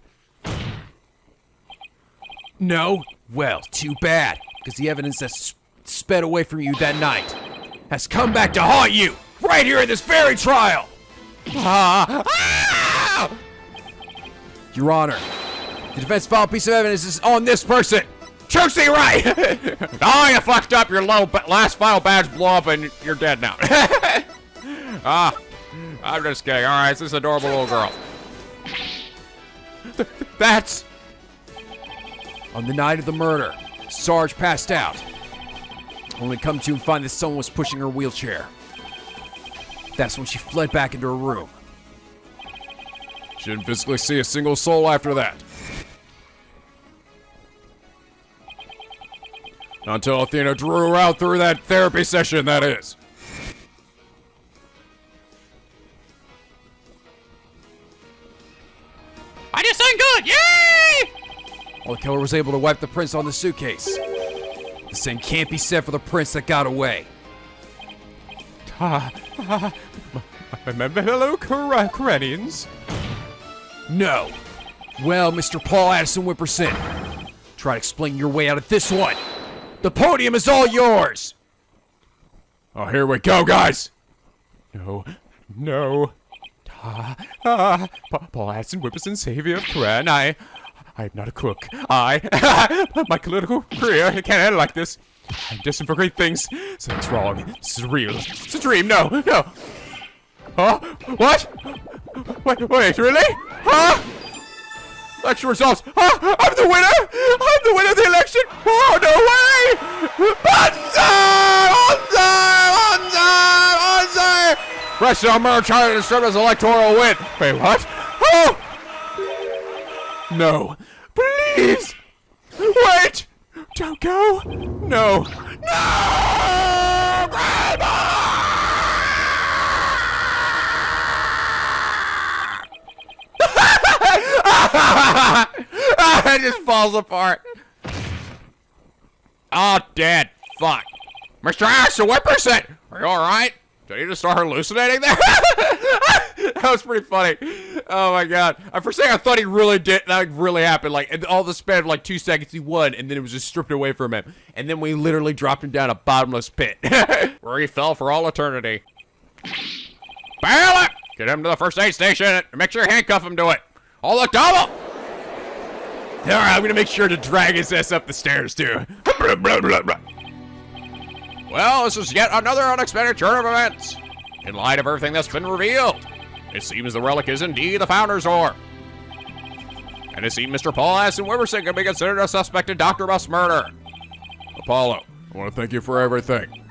No? Well, too bad, because the evidence that sped away from you that night has come back to haunt you, right here in this very trial! Your Honor, the defense filed piece of evidence is on this person! Chooksy Wright! Oh, you fucked up. Your last file badge blew up and you're dead now. I'm just kidding. All right, it's this adorable little girl. That's... On the night of the murder, Sarge passed out. Only come to and find that someone was pushing her wheelchair. That's when she fled back into her room. She didn't physically see a single soul after that. Until Athena drew her out through that therapy session, that is. I did something good! Yay! While the killer was able to wipe the prints on the suitcase. The same can't be said for the prints that got away. Hello, Khura'ins. No, Well, Mr. Paul Atishon Whipperson, try to explain your way out of this one. The podium is all yours. Oh, here we go, guys. No. Paul Atishon Whipperson, savior of Khura'in. I am not a crook. My political career can't end like this. I'm destined for great things. Something's wrong. This is real. It's a dream. No. Huh? What? Wait, really? Huh? Election results. Huh? I'm the winner. I'm the winner of the election. Oh, no way. Onside. Rest on murder charge and serve as electoral win. Wait, what? Oh! No. Please. Wait. Don't go. No. Grandma! It just falls apart. Oh, dead. Fuck. Mr. Atishon Whipperson, are you alright? Did you just start hallucinating there? That was pretty funny. Oh my god. For a second I thought he really did. That really happened. Like, in all the span of like 2 seconds he won, and then it was just stripped away from him. And then we literally dropped him down a bottomless pit. Where he fell for all eternity. Bail it! Get him to the first aid station and make sure you handcuff him to it. All the double! Alright, I'm gonna make sure to drag his ass up the stairs too. Well, this is yet another unexpected turn of events. In light of everything that's been revealed, it seems the relic is indeed the Founder's Orb. And it seems Mr. Paul Atishon Whipperson can be considered a suspect in Dr. Buff's murder. Apollo, I want to thank you for everything.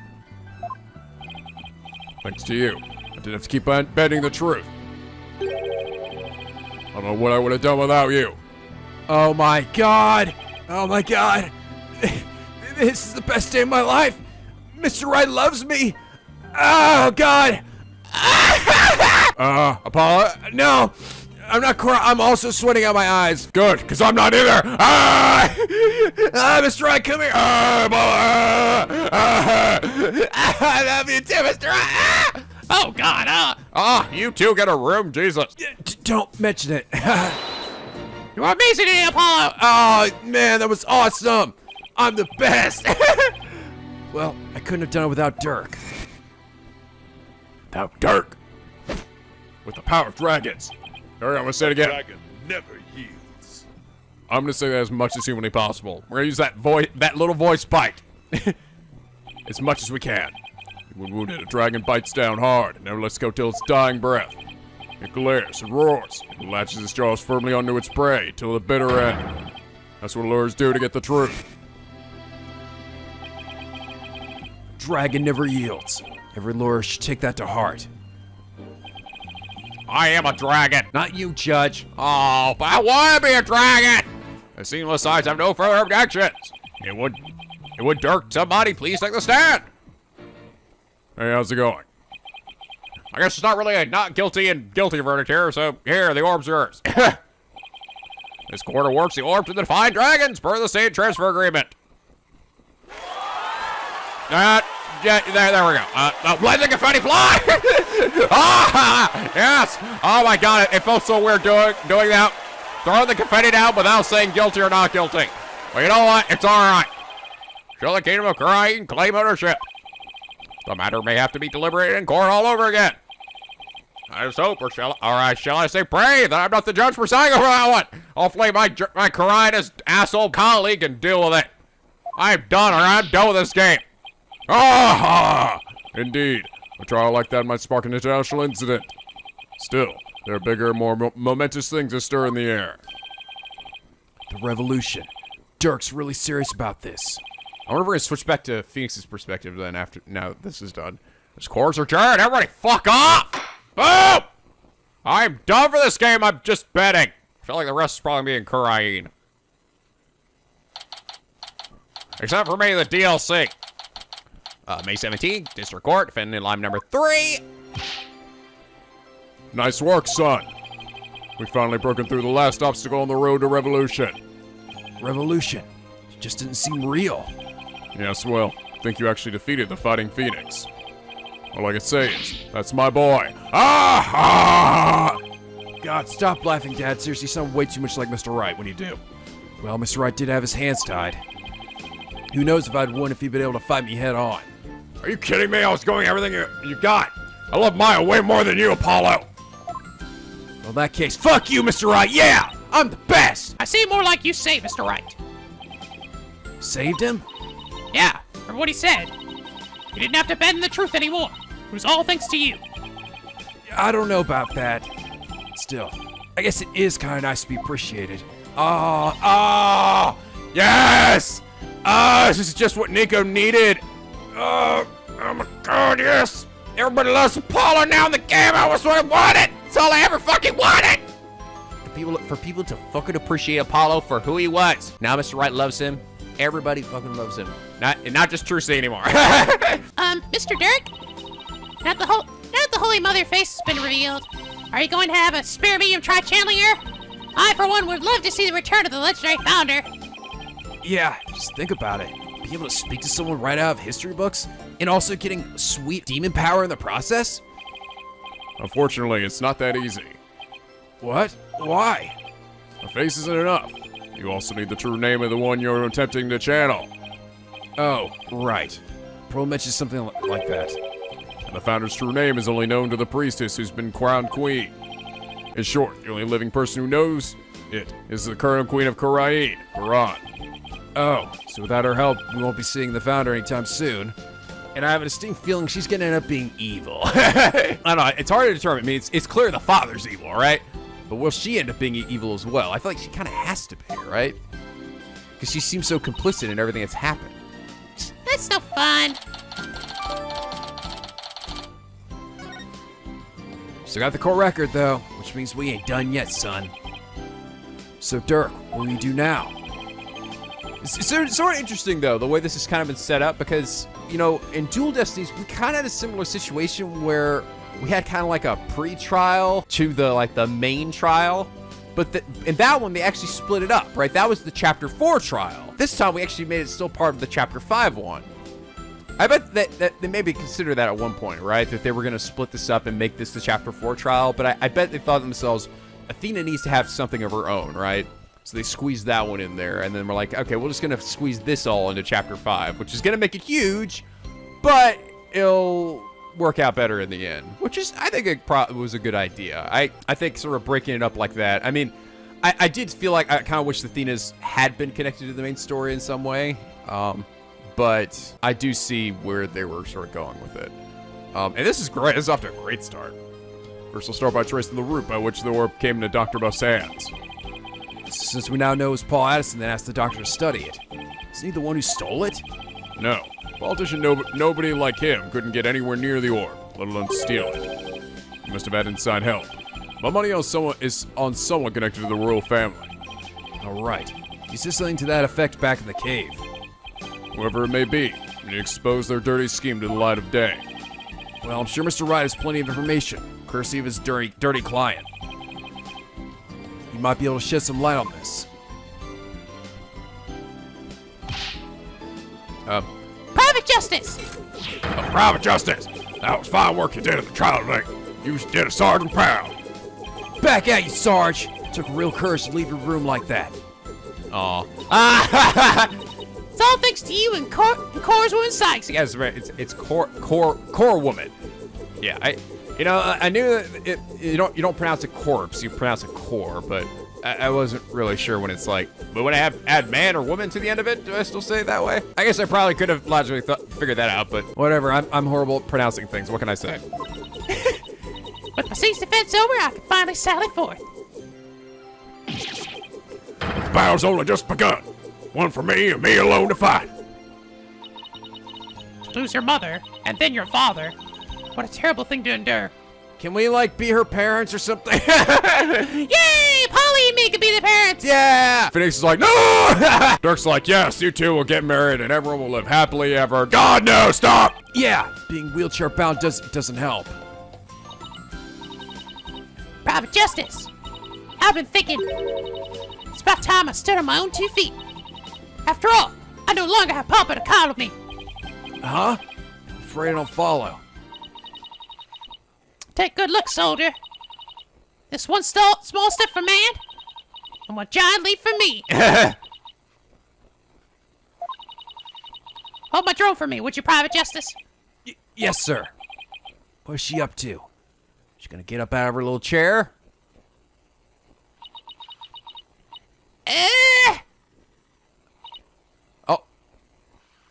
Thanks to you, I didn't have to keep on bending the truth. I don't know what I would have done without you. Oh my god. Oh my god. This is the best day of my life. Mr. Wright loves me. Oh god. Apollo? No. I'm not crying. I'm also sweating out my eyes. Good, because I'm not either. Mr. Wright, come here. I love you too, Mr. Wright. Oh, God. You two get a room, Jesus. Don't mention it. You're amazing today, Apollo. Oh, man, that was awesome. I'm the best. Well, I couldn't have done it without Dirk. Without Dirk. With the power of dragons. Alright, I'm gonna say it again. Dragon never yields. I'm gonna say that as much as humanly possible. We're gonna use that little voice bite. As much as we can. When wounded, a dragon bites down hard and never lets go till its dying breath. It glares and roars and latches its jaws firmly onto its prey till the bitter end. That's what lures do to get the truth. Dragon never yields. Every lure should take that to heart. I am a dragon. Not you, Judge. Oh, but I want to be a dragon. The seamless sides have no further objections. It would Dirk somebody please take the stand. Hey, how's it going? I guess it's not really a not guilty and guilty verdict here, so here, the orb's yours. This court awards the orb to the defined dragons per the state transfer agreement. Yeah, there we go. Let the confetti fly! Yes! Oh my god, it felt so weird doing that. Throwing the confetti down without saying guilty or not guilty. But you know what? It's alright. Shall the Kingdom of Khura'in claim ownership? The matter may have to be deliberated in court all over again. I just hope, or shall I say pray that I'm not the judge presiding over that one. Hopefully my Khura'inist asshole colleague can deal with it. I'm done, or I'm done with this game. Indeed. A trial like that might spark an international incident. Still, there are bigger, more momentous things to stir in the air. The revolution. Dirk's really serious about this. I wonder if we're gonna switch back to Phoenix's perspective then now that this is done. This court's adjourned. Everybody fuck off! Boom! I'm done for this game. I'm just betting. I feel like the rest is probably being Khura'in. Except for me, the DLC. May 17th, District Court, defendant line number 3. Nice work, son. We finally broken through the last obstacle on the road to revolution. Revolution? It just didn't seem real. Yes, well, I think you actually defeated the Fighting Phoenix. All I can say is, that's my boy. God, stop laughing, Dad. Seriously, you sound way too much like Mr. Wright when you do. Well, Mr. Wright did have his hands tied. Who knows if I'd won if he'd been able to fight me head on. Are you kidding me? I was going everything you got. I love Maya way more than you, Apollo. Well, in that case, fuck you, Mr. Wright. Yeah, I'm the best. I see more like you say, Mr. Wright. Saved him? Yeah, from what he said. You didn't have to bend the truth anymore. It was all thanks to you. I don't know about that. Still, I guess it is kind of nice to be appreciated. Yes! This is just what Nico needed. Oh my God, yes! Everybody loves Apollo now in the game. I was what I wanted. That's all I ever fucking wanted. For people to fucking appreciate Apollo for who he was. Now Mr. Wright loves him. Everybody fucking loves him. Not just Trucy anymore. Mr. Dirk? Now that the Holy Mother face has been revealed, are you going to have a spare medium try-channeling her? I, for one, would love to see the return of the legendary founder. Yeah, just think about it. Be able to speak to someone right out of history books, and also getting sweet demon power in the process? Unfortunately, it's not that easy. What? Why? A face isn't enough. You also need the true name of the one you're attempting to channel. Oh, right. Pearl mentioned something like that. And the founder's true name is only known to the priestess who's been crowned queen. In short, the only living person who knows it is the current queen of Khura'in, Khura'in. Oh, so without her help, we won't be seeing the founder anytime soon. And I have a distinct feeling she's gonna end up being evil. I don't know, it's hard to determine. I mean, it's clear the father's evil, right? But will she end up being evil as well? I feel like she kind of has to be, right? Because she seems so complicit in everything that's happened. That's no fun. Still got the core record, though, which means we ain't done yet, son. So, Dirk, what do you do now? It's sort of interesting, though, the way this has kind of been set up, because, you know, in Dual Destinies, we kind of had a similar situation where we had kind of like a pre-trial to the main trial, but in that one, they actually split it up, right? That was the Chapter 4 trial. This time, we actually made it still part of the Chapter 5 one. I bet that they maybe considered that at one point, right? That they were going to split this up and make this the Chapter 4 trial, but I bet they thought to themselves, Athena needs to have something of her own, right? So they squeezed that one in there, and then we're like, okay, we're just going to squeeze this all into Chapter 5, which is going to make it huge, but it'll work out better in the end, which is, I think it was a good idea. I think sort of breaking it up like that, I mean, I did feel like I kind of wish Athena's had been connected to the main story in some way, but I do see where they were sort of going with it. And this is great. This is off to a great start. First, we'll start by tracing the route by which the orb came into Dr. Buff's hands. Since we now know it was Paul Atishon that asked the doctor to study it, isn't he the one who stole it? No. Paul Atishon, nobody like him couldn't get anywhere near the orb, let alone steal it. He must have had inside help. My money on someone connected to the royal family. All right. He said something to that effect back in the cave. Whoever it may be, we need to expose their dirty scheme to the light of day. Well, I'm sure Mr. Wright has plenty of information, courtesy of his dirty client. He might be able to shed some light on this. Private Justice! Private Justice! That was fine work you did at the trial today. You did a sergeant proud. Back at you, Sarge! Took real courage to leave your room like that. Aw. It's all thanks to you and Core's woman Cykes. Yeah, it's core woman. Yeah, I knew that you don't pronounce it corpse, you pronounce it core, but I wasn't really sure when it's like, but when I add man or woman to the end of it, do I still say it that way? I guess I probably could have logically figured that out, but whatever. I'm horrible at pronouncing things. What can I say? With my siege defense over, I can finally sally forth. The battle's only just begun. One for me and me alone to fight. To lose your mother, and then your father. What a terrible thing to endure. Can we, be her parents or something? Yay! Polly and me could be the parents! Yeah! Phoenix is like, no! Dirk's like, yes, you two will get married and everyone will live happily ever. God, no, stop! Yeah, being wheelchair bound doesn't help. Private Justice! I've been thinking, it's about time I stood on my own 2 feet. After all, I no longer have Papa to coddle me. Huh? Afraid I don't follow. Take good look, soldier. This one small step for man, and one giant leap for me. Hold my drone for me, would you, Private Justice? Yes, sir. What's she up to? She's gonna get up out of her little chair? Oh.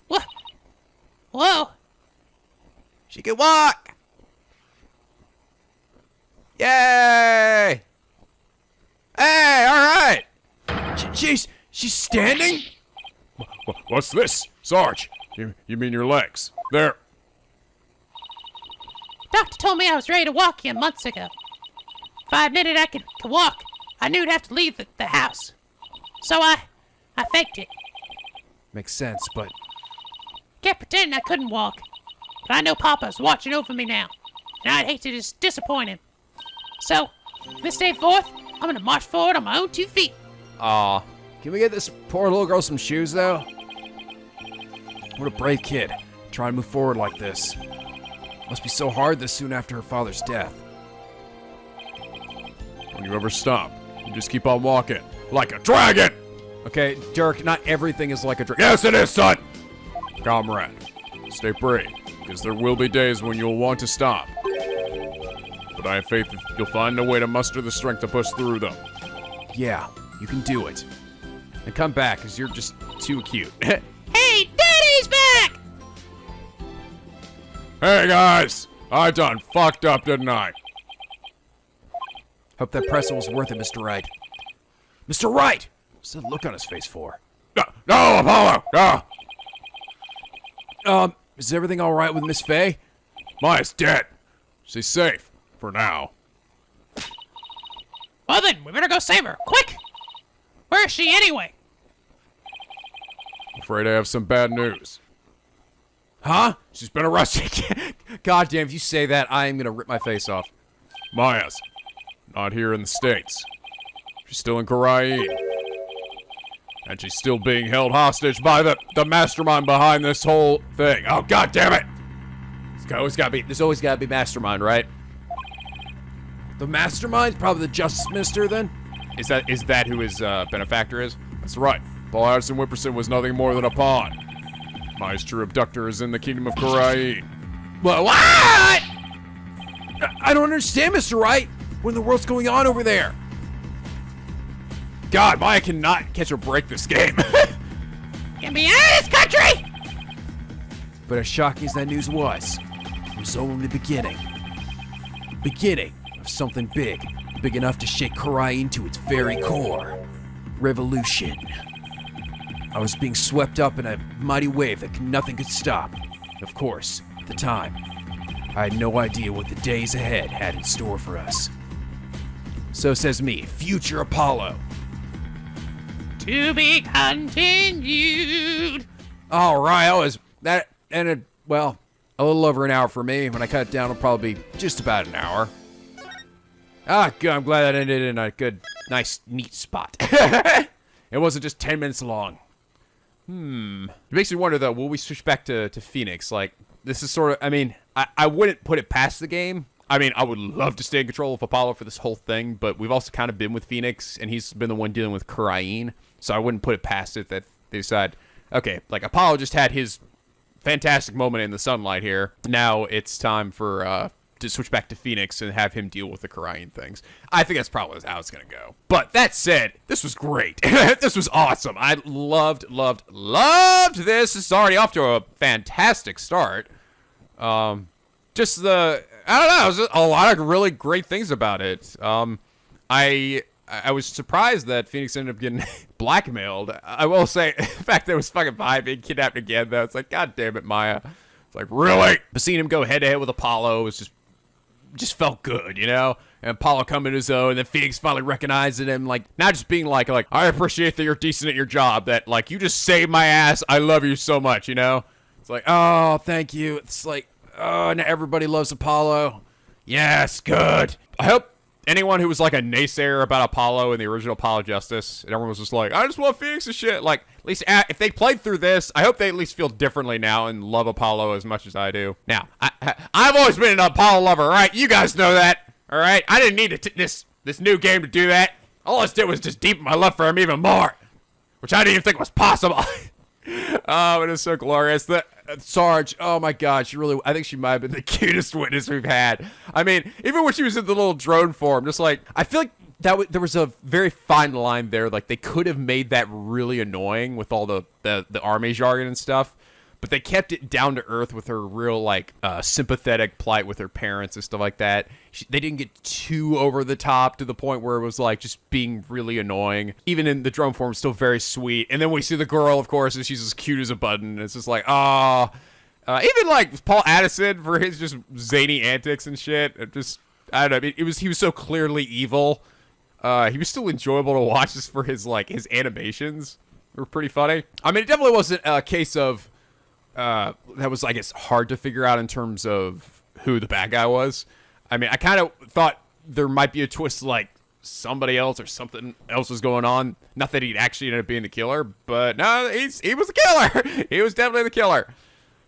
What? Whoa. She can walk! Yay! Hey, alright! She's standing? What's this? Sarge, you mean your legs? There. Doctor told me I was ready to walk again months ago. If I admitted I could walk, I knew I'd have to leave the house. So I faked it. Makes sense, but Kept pretending I couldn't walk. But I know Papa's watching over me now, and I'd hate to just disappoint him. So, this day forth, I'm gonna march forward on my own 2 feet. Aw. can we get this poor little girl some shoes, though? What a brave kid. Trying to move forward like this. Must be so hard this soon after her father's death. Don't you ever stop. You just keep on walking. Like a dragon! Okay, Dirk, not everything is like a drink. Yes, it is, son! Comrade, stay brave, because there will be days when you'll want to stop. But I have faith that you'll find a way to muster the strength to push through them. Yeah, you can do it. And come back, because you're just too cute. Hey, Daddy's back! Hey, guys! I done fucked up, didn't I? Hope that present was worth it, Mr. Wright. Mr. Wright! What's that look on his face for? No, Apollo! No! Is everything alright with Miss Faye? Maya's dead. She's safe. For now. Well then, we better go save her, quick! Where is she anyway? Afraid I have some bad news. Huh? She's been arrested. God damn, if you say that, I am gonna rip my face off. Maya's not here in the States. She's still in Khura'in. And she's still being held hostage by the mastermind behind this whole thing. Oh, god damn it! There's always gotta be mastermind, right? The mastermind? Probably the Justice Minister, then? Is that who his benefactor is? That's right. Paul Atishon Whipperson was nothing more than a pawn. Maya's true abductor is in the kingdom of Khura'in. What? I don't understand, Mr. Wright. What in the world's going on over there? God, Maya cannot catch or break this game. Get me out of this country! But as shocking as that news was, it was only the beginning. Beginning of something big enough to shake Khura'in to its very core. Revolution. I was being swept up in a mighty wave that nothing could stop. Of course, at the time, I had no idea what the days ahead had in store for us. So says me, future Apollo. To be continued. All right, that ended, well, a little over an hour for me. When I cut it down, it'll probably be just about an hour. Ah, good. I'm glad that ended in a good, nice, neat spot. It wasn't just 10 minutes long. It makes me wonder, though, will we switch back to Phoenix? Like, this is sort of, I mean, I wouldn't put it past the game. I mean, I would love to stay in control of Apollo for this whole thing, but we've also kind of been with Phoenix, and he's been the one dealing with Khura'in, so I wouldn't put it past it that they decide, okay, like, Apollo just had his fantastic moment in the sunlight here. Now it's time for, to switch back to Phoenix and have him deal with the Khura'in things. I think that's probably how it's gonna go. But that said, this was great. This was awesome. I loved this. It's already off to a fantastic start. Just the, I don't know, there's a lot of really great things about it. I was surprised that Phoenix ended up getting blackmailed. I will say, the fact that it was fucking Maya being kidnapped again, though, it's like, god damn it, Maya. It's like, really? But seeing him go head-to-head with Apollo was just felt good, you know? And Apollo coming to his own, and then Phoenix finally recognizing him, like, not just being like, I appreciate that you're decent at your job, that, like, you just saved my ass, I love you so much, you know? It's like, oh, thank you. It's like, oh, now everybody loves Apollo. Yes, good. I hope anyone who was, like, a naysayer about Apollo and the original Apollo Justice, and everyone was just like, I just want Phoenix's shit, like, at least if they played through this, I hope they at least feel differently now and love Apollo as much as I do. Now, I've always been an Apollo lover, all right? You guys know that, all right? I didn't need this this new game to do that. All this did was just deepen my love for him even more, which I didn't even think was possible. Oh, it is so glorious. The Sarge, oh my God, I think she might have been the cutest witness we've had. I mean, even when she was in the little drone form, just like, I feel like there was a very fine line there. Like, they could have made that really annoying with all the army jargon and stuff, but they kept it down to earth with her real, like, sympathetic plight with her parents and stuff like that. They didn't get too over the top to the point where it was, like, just being really annoying. Even in the drone form, still very sweet. And then we see the girl, of course, and she's as cute as a button. And it's just like, even, like, Paul Atishon for his just zany antics and shit. I don't know. He was so clearly evil. He was still enjoyable to watch just for his animations. They were pretty funny. I mean, it definitely wasn't a case of, that was, I guess, hard to figure out in terms of who the bad guy was. I mean, I kind of thought there might be a twist like somebody else or something else was going on. Not that he'd actually ended up being the killer, but no, he was the killer. He was definitely the killer.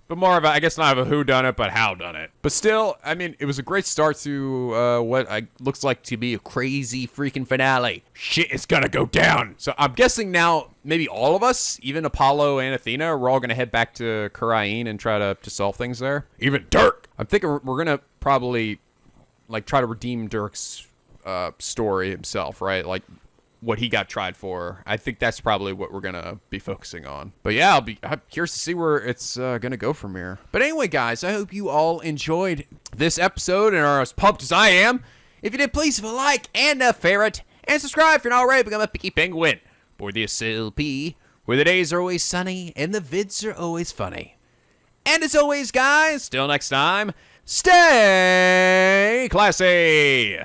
But more of a, I guess not of a who done it, but how done it. But still, I mean, it was a great start to what looks like to be a crazy freaking finale. Shit is gonna go down. So I'm guessing now maybe all of us, even Apollo and Athena, we're all gonna head back to Khura'in and try to solve things there. Even Dirk. I'm thinking we're gonna probably try to redeem Dirk's story himself, right? Like what he got tried for. I think that's probably what we're gonna be focusing on. But yeah, I'm curious to see where it's gonna go from here. But anyway, guys, I hope you all enjoyed this episode and are as pumped as I am. If you did, please leave a like and a favorite, and subscribe if you're not already. Become a picky penguin for the SLP, where the days are always sunny and the vids are always funny. And as always, guys, till next time, stay classy.